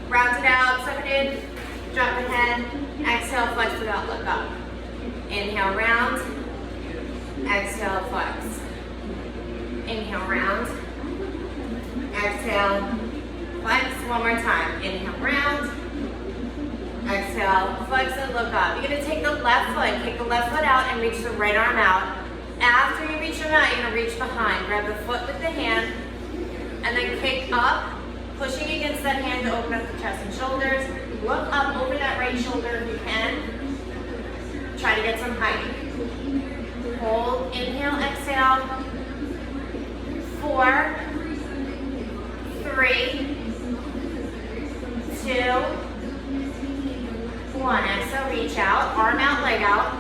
Round it out, suck it in, drop the head, exhale, flex it out, look up. Inhale, round, exhale, flex. Inhale, round, exhale, flex. One more time. Inhale, round, exhale, flex and look up. You're gonna take the left foot, kick the left foot out and reach the right arm out. After you reach your out, you're gonna reach behind. Grab the foot with the hand and then kick up, pushing against that hand to open up the chest and shoulders. Look up over that right shoulder if you can. Try to get some height. Hold, inhale, exhale. 4, 3, 2, 1. Exhale, reach out, arm out, leg out,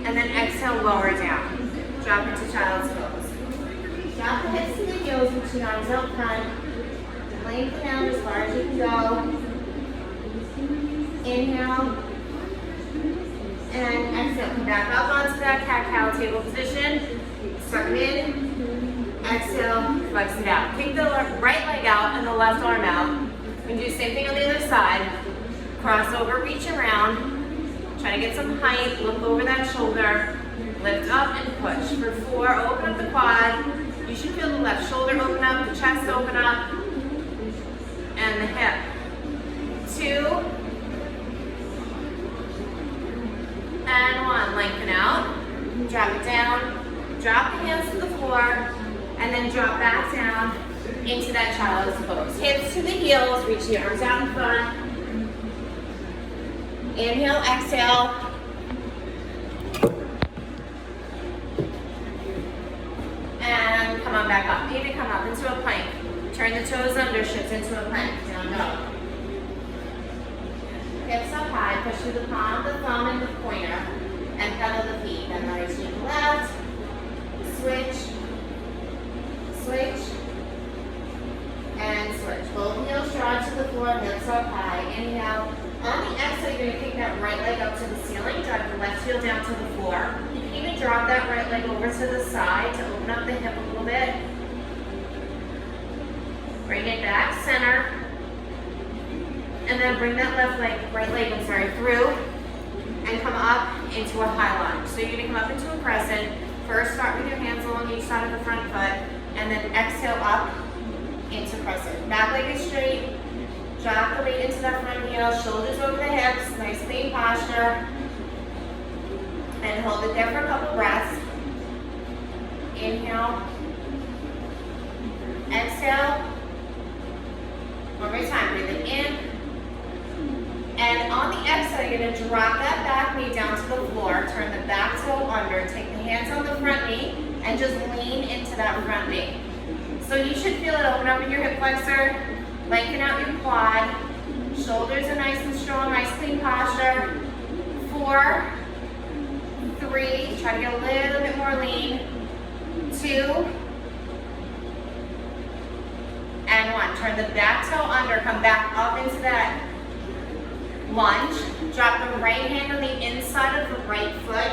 and then exhale, lower down. Drop into child's pose. Drop the hips to the heels, reach the arms out front. Lengthen out as far as you can go. Inhale. And exhale, come back up onto that cat-cow table position. Suck it in. Exhale, flex it out. Kick the right leg out and the left arm out. You can do the same thing on the other side. Cross over, reach around. Try to get some height. Look over that shoulder. Lift up and push. For 4, open up the quad. You should feel the left shoulder open up, the chest open up, and the hip. 2, and 1. Lengthen out. Drop it down. Drop the hands to the floor, and then drop back down into that child's pose. Hips to the heels. Reach the arms out in front. Inhale, exhale. And come on back up. Maybe come up into a plank. Turn the toes under, shift into a plank. Down dog. Hips up high. Push through the palm of the thumb and the pointer. And pedal the feet. Then right to the left. Switch. Switch. And switch. Both heels draw to the floor. Hips up high. Inhale. On the exhale, you're going to kick that right leg up to the ceiling. Drive the left heel down to the floor. You can even drop that right leg over to the side to open up the hip a little bit. Bring it back center. And then bring that right leg through and come up into a high lunge. So you're going to come up into a crescent. First, start with your hands along each side of the front foot, and then exhale up into crescent. Back leg is straight. Drop the weight into that front heel, shoulders over the hips, nice clean posture. And hold it there for a couple breaths. Inhale. Exhale. One more time, breathing in. And on the exhale, you're going to drop that back knee down to the floor, turn the back toe under, take the hands on the front knee, and just lean into that front knee. So you should feel it open up in your hip flexor. Lengthen out your quad. Shoulders are nice and strong, nice clean posture. 4, 3, try to get a little bit more lean. 2, and 1. Turn the back toe under, come back up into that lunge. Drop the right hand on the inside of the right foot.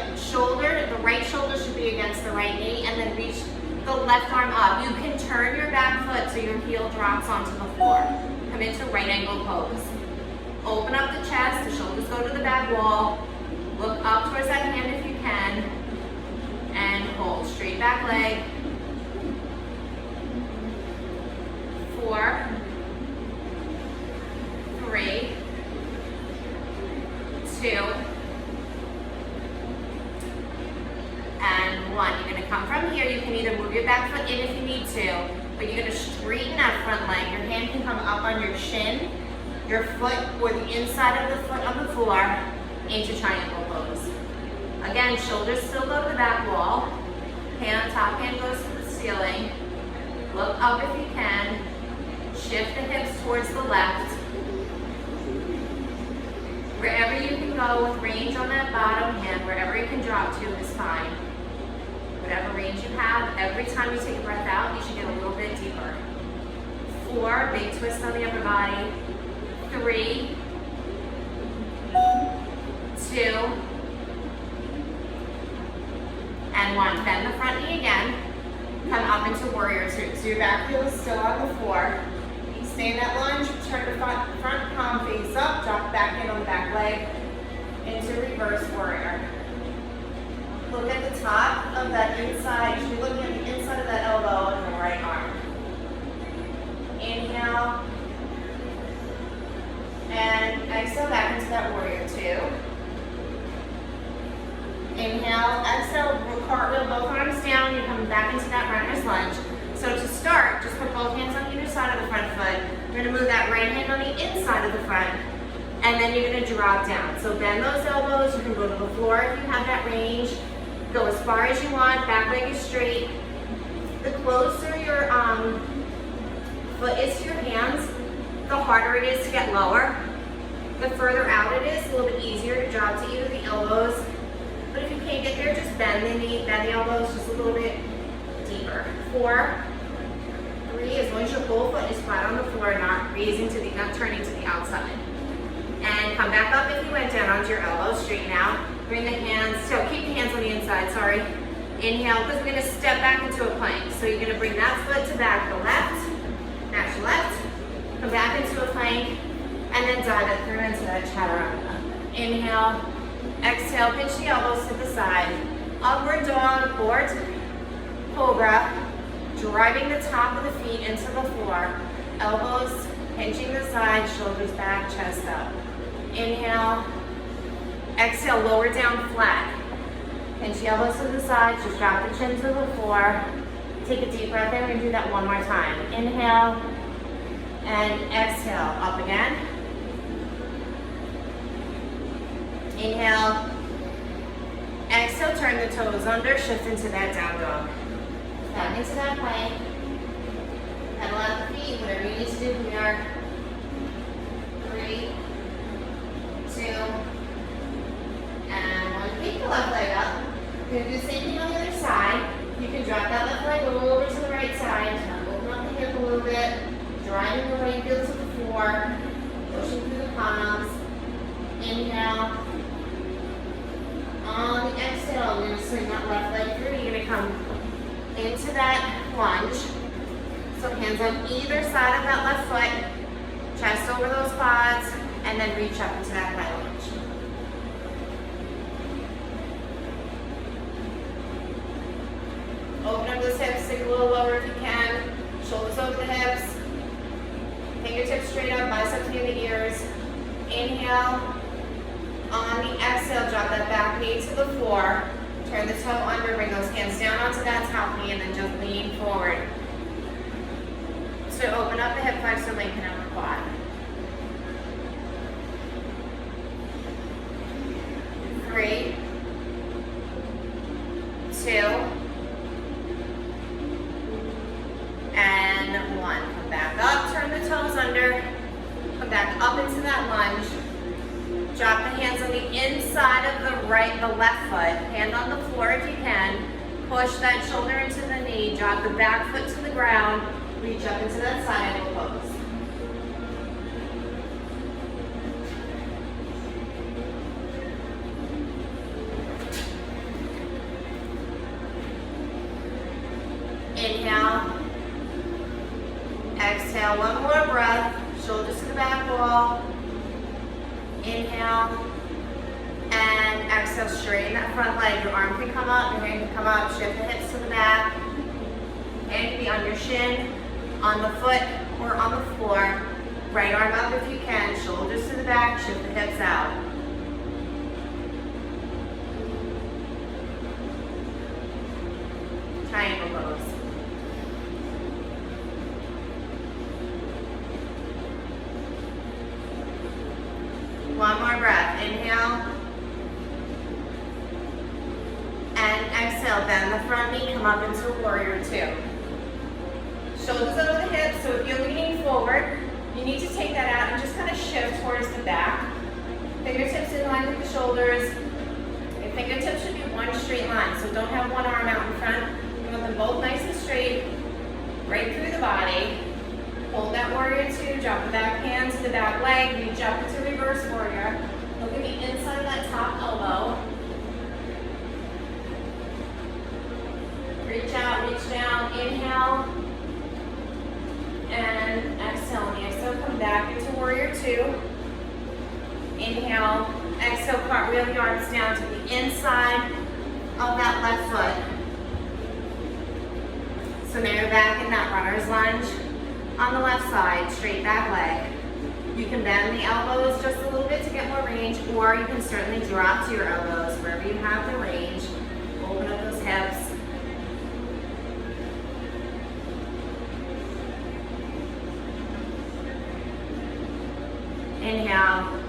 The right shoulder should be against the right knee, and then reach the left arm up. You can turn your back foot so your heel drops onto the floor. Come into right angle pose. Open up the chest, the shoulders go to the back wall. Look up towards that hand if you can. And hold. Straight back leg. 4, 3, 2, and 1. You're going to come from here. You can either move your back foot in if you need to, but you're going to straighten that front leg. Your hand can come up on your shin, your foot, or the inside of the foot on the floor into triangle pose. Again, shoulders still go to the back wall. Top hand goes to the ceiling. Look up if you can. Shift the hips towards the left. Wherever you can go with range on that bottom hand, wherever you can drop to is fine. Whatever range you have, every time you take a breath out, you should get a little bit deeper. 4, big twist on the upper body. 3, 2, and 1. Bend the front knee again. Come up into warrior 2. So your back heel is still on the floor. You stay in that lunge, turn the front palm up, drop the back hand on the back leg into reverse warrior. Look at the top of that inside. You should be looking at the inside of that elbow in the right arm. Inhale. And exhale back into that warrior two. Inhale, exhale, cartwheel, both arms down. You're coming back into that runner's lunge. So to start, just put both hands on either side of the front foot. You're going to move that right hand on the inside of the front, and then you're going to drop down. So bend those elbows. You can go to the floor if you have that range. Go as far as you want. Back leg is straight. The closer your foot is to your hands, the harder it is to get lower. The further out it is, a little bit easier to drop to either the elbows. But if you can't get there, just bend the knee, bend the elbows just a little bit deeper. 4, 3, as long as your whole foot is flat on the floor, not turning to the outside. And come back up if you went down onto your elbows, straighten out. Bring the hands, so keep the hands on the inside, sorry. Inhale, because we're gonna step back into a plank. So you're gonna bring that foot to back, the left, match left, come back into a plank, and then dive it through into that chaturanga. Inhale. Exhale, pinch the elbows to the side. Upward dog or cobra. Driving the top of the feet into the floor. Elbows pinching the side, shoulders back, chest up. Inhale. Exhale, lower down flat. Pinch the elbows to the side, just drop the chin to the floor. Take a deep breath in. We're going to do that one more time. Inhale and exhale. Up again. Inhale, exhale, turn the toes under, shift into that down dog. Back into that plank. Pedal out the feet, whatever you need to do here. 3, 2, and 1. Pick the left leg up. You're going to do the same thing on the other side. You can drop that left leg over to the right side. Open up the hip a little bit. Driving the right heel to the floor. Pushing through the palms. Inhale. On the exhale, we're going to swing that left leg through. You're going to come into that lunge. So hands on either side of that left foot. Chest over those quads. And then reach up into that high lunge. Open up those hips, sink a little lower if you can. Shoulders over the hips. Fingertips straight up, biceps near the ears. Inhale. On the exhale, drop that back knee to the floor. Turn the toe under, bring those hands down onto that top knee, and then just lean forward. So open up the hip flexor, lengthen out the quad. 3, 2, and 1. Come back up, turn the toes under, come back up into that lunge. Drop the hands on the inside of the left foot. Hand on the floor if you can. Push that shoulder into the knee. Drop the back foot to the ground. Reach up into that side angle pose. Inhale. Exhale. One more breath. Shoulders to the back wall. Inhale, and exhale, straighten that front leg. Your arm can come up, your hand can come up, shift the hips to the back. Hand can be on your shin, on the foot, or on the floor. Right arm up if you can, shoulders to the back, shift the hips out. Triangle pose. One more breath. Inhale. And exhale. Bend the front knee. Come up into warrior two. Shoulders over the hips. So if you're leaning forward, you need to take that out and just kind of shift towards the back. Fingertips in line with the shoulders. Your fingertips should be one straight line. So don't have one arm out in front. You want them both nice and straight. Right through the body. Hold that warrior two, drop the back hand to the back leg, reach up into reverse warrior. Look at the inside of that top elbow. Reach out, reach down, inhale. And exhale. On the exhale, come back into warrior two. Inhale, exhale, cartwheel the arms down to the inside of that left foot. So now you're back in that runner's lunge on the left side, straight back leg. You can bend the elbows just a little bit to get more range, or you can certainly drop to your elbows wherever you have the range. Open up those hips. Inhale.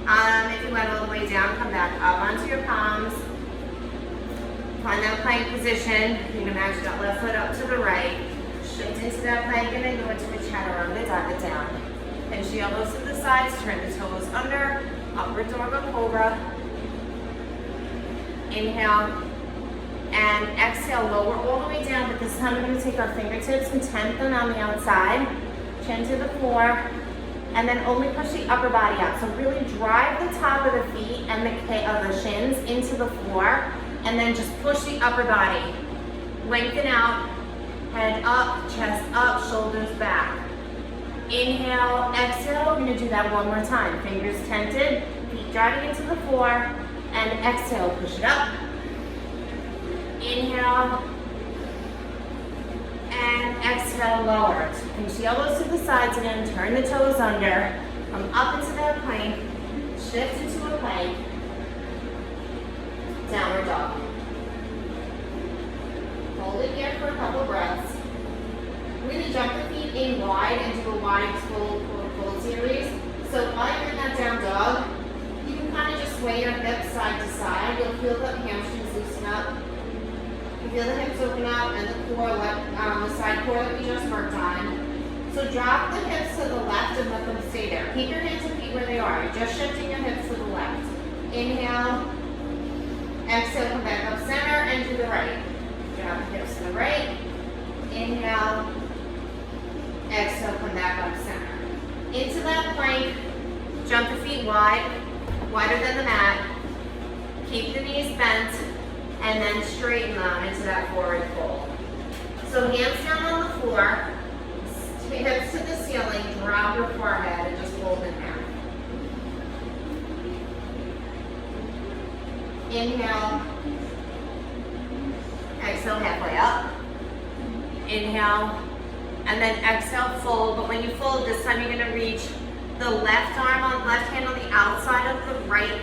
If you went all the way down, come back up onto your palms. Find that plank position. You're gonna match that left foot up to the right. Shift into that plank and then go into a chaturanga, dive it down. And the elbows to the sides, turn the toes under, upward dog cobra. Inhale. And exhale, lower all the way down, but this time we're gonna take our fingertips and tent them on the outside. Chin to the floor. And then only push the upper body out. So really drive the top of the feet and the shins into the floor. And then just push the upper body. Lengthen out, head up, chest up, shoulders back. Inhale, exhale. We're gonna do that one more time. Fingers tented, feet driving into the floor. And exhale, push it up. Inhale. And exhale, lower. Pinch the elbows to the sides again, turn the toes under. Come up into that plank, shift into a plank. Downward dog. Hold it here for a couple breaths. We're going to jump the feet in wide and do a wide fold series. So while you're in that down dog, you can kind of just sway your hips side to side. You'll feel the hamstrings loosen up. You feel the hips open up and the core, the side core that we just worked on. So drop the hips to the left and let them stay there. Keep your hands and feet where they are. You're just shifting your hips to the left. Inhale. Exhale, come back up center and to the right. Drop the hips to the right. Inhale. Exhale, come back up center. Into that plank. Jump the feet wide, wider than the mat. Keep the knees bent. And then straighten them into that forward fold. So hands down on the floor, hips to the ceiling, drop your forehead and just fold in half. Inhale. Exhale, halfway up. Inhale. And then exhale, fold. But when you fold, this time you're going to reach the left hand on the outside of the right.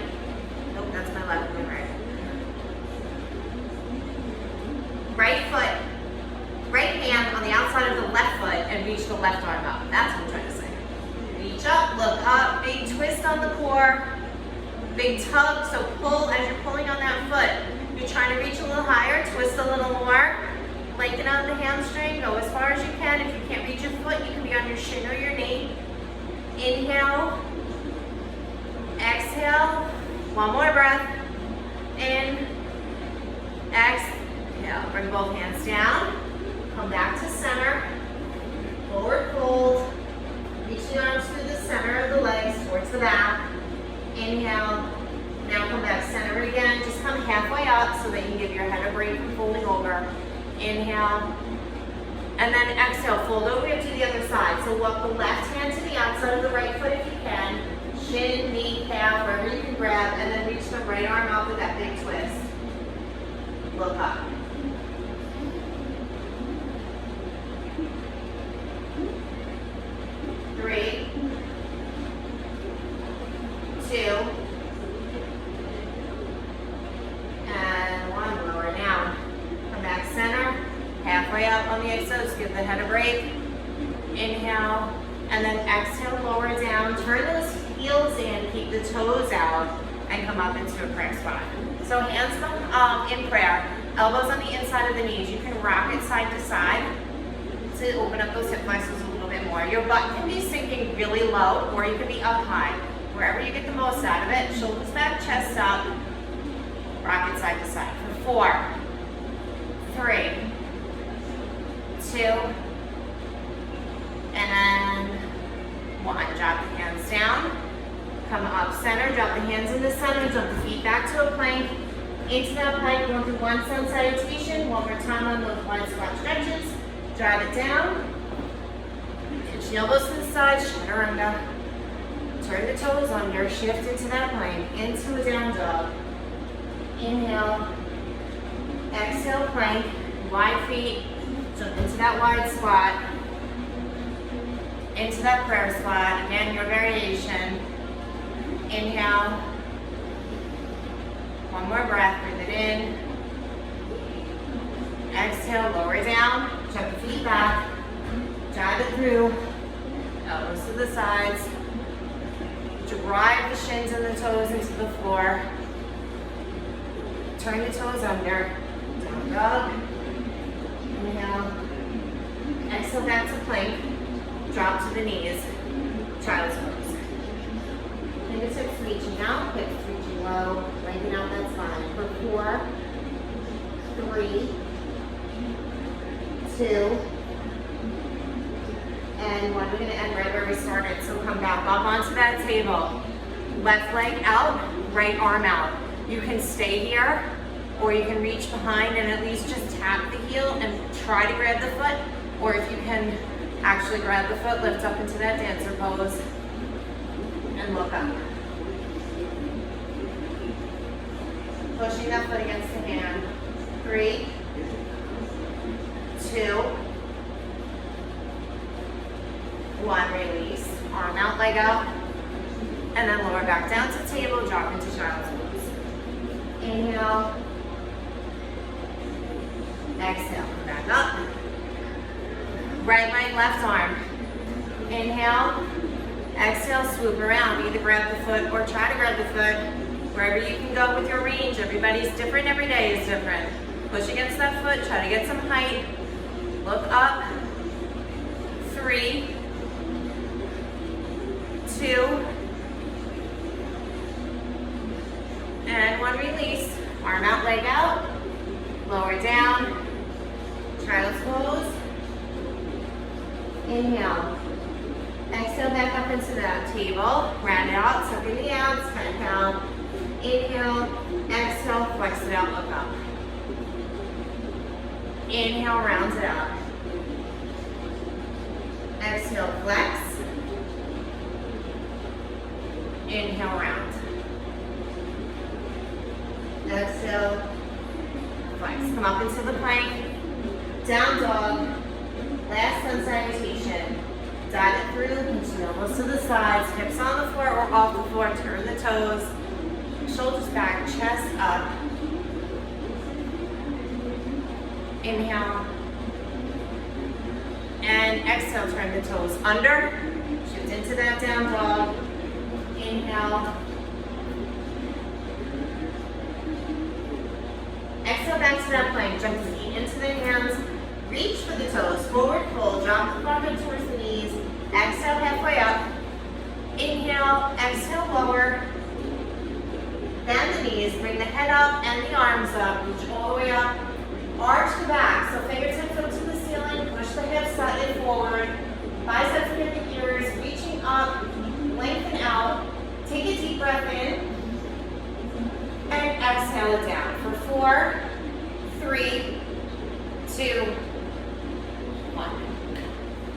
Nope, that's my left and my right. Right hand on the outside of the left foot and reach the left arm up. That's what I'm trying to say. Reach up, look up, big twist on the core, big tug, so pull as you're pulling on that foot. You're trying to reach a little higher, twist a little more, lengthen out the hamstring, go as far as you can. If you can't reach your foot, you can be on your shin or your knee. Inhale, exhale, one more breath, in, exhale. Bring both hands down, come back to center, forward fold, reach the arms through the center of the legs towards the back. Inhale, now come back center again, just come halfway up so that you can give your head a break from folding over. Inhale, and then exhale, fold over to the other side. So walk the left hand to the outside of the right foot if you can, shin, knee, calf, wherever you can grab, and then reach the right arm up with that big twist. Look up. Three, two, and one. Lower down. Come back center. Halfway up on the exhale. Just give the head a break. Inhale, and then exhale. Lower down. Turn those heels in. Keep the toes out, and come up into a prayer spot. So hands come in prayer. Elbows on the inside of the knees. You can rock it side to side to open up those hip flexors a little bit more. Your butt can be sinking really low, or you can be up high. Wherever you get the most out of it. Shoulders back, chest up. Rock it side to side. For 4, 3, 2, and 1. Drop the hands down. Come up center. Drop the hands in the center. Jump the feet back to a plank. Into that plank. Going through one sun salutation. One more time on those wide squat stretches. Drive it down. Pinch the elbows to the side. Chaturanga. Turn the toes under, shift into that plank, into a down dog. Inhale, exhale, plank, wide feet, jump into that wide squat, into that prayer squat, again, your variation. Inhale, one more breath, breathe it in. Exhale, lower down, jump the feet back, drive it through, elbows to the sides, drive the shins and the toes into the floor, turn the toes under, down dog, inhale, exhale back to plank, drop to the knees, child's pose. Fingertips reaching out, hips reaching low, lengthen out that spine for 4, 3, 2, and 1. We're going to end right where we started, so come back up onto that table. Left leg out, right arm out. You can stay here, or you can reach behind and at least just tap the heel and try to grab the foot, or if you can actually grab the foot, lift up into that dancer pose, and look up. Pushing that foot against the hand. 3, 2, 1, release. Arm out, leg out. And then lower back down to table, drop into child's pose. Inhale. Exhale, back up. Right leg, left arm. Inhale. Exhale, swoop around. Either grab the foot or try to grab the foot. Wherever you can go with your range. Everybody's different, every day is different. Push against that foot, try to get some height. Look up. 3, 2, and 1, release. Arm out, leg out. Lower down. Child's pose. Inhale. Exhale back up into that table. Round it out, suck in the abs, kind of count. Inhale, exhale, flex it out, look up. Inhale, round it out. Exhale, flex. Inhale, round. Exhale, flex. Come up into the plank. Down dog. Last sun salutation. Dive it through, pinch the elbows to the sides, hips on the floor or off the floor, turn the toes. Shoulders back, chest up. Inhale. And exhale, turn the toes under. Shift into that down dog. Inhale. Exhale back to that plank. Jump the feet into the hands. Reach for the toes. Forward fold. Drop the forehead towards the knees. Exhale halfway up. Inhale. Exhale lower. Bend the knees, bring the head up and the arms up, reach all the way up, arch the back, so fingertips up to the ceiling, push the hips slightly forward, biceps near the ears, reaching up, lengthen out, take a deep breath in, and exhale it down for 4, 3, 2,